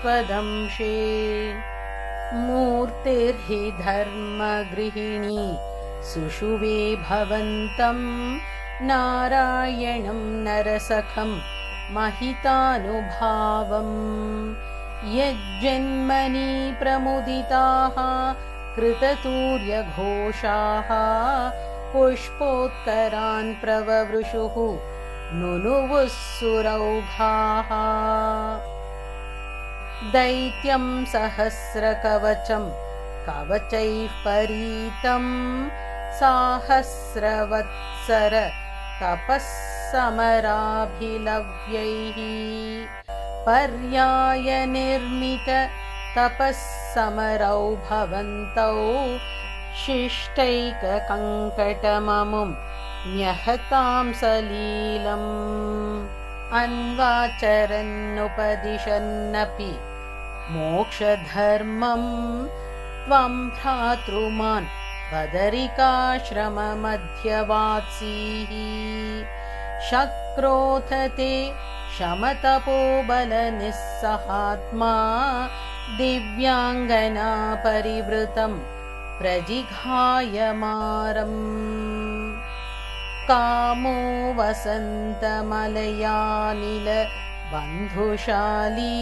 त्वदंशे मूर्तिर्हि धर्मगृहिणी सुषुवे भवन्तं नारायणं नरसखं महितानुभावम् यज्जन्मनि प्रमुदिताः कृततूर्यघोषाः पुष्पोत्करान् प्रववृषुः नुनुवुः सुरौघाः दैत्यं सहस्रकवचं कवचैः परीतं साहस्रवत्सर तपःसमराभिलव्यैः पर्यायनिर्मित तपःसमरौ भवन्तौ शिष्टैककङ्कटममुं न्यहतां सलीलम् अन्वाचरन्नुपदिशन्नपि मोक्षधर्मं त्वं भ्रातृमान् बदरिकाश्रममध्यवात्सीः शक्रोऽथ ते शमतपोबलनिस्सहात्मा दिव्याङ्गना परिवृतं प्रजिघायमारम् कामो वसन्तमलयानिल बन्धुशाली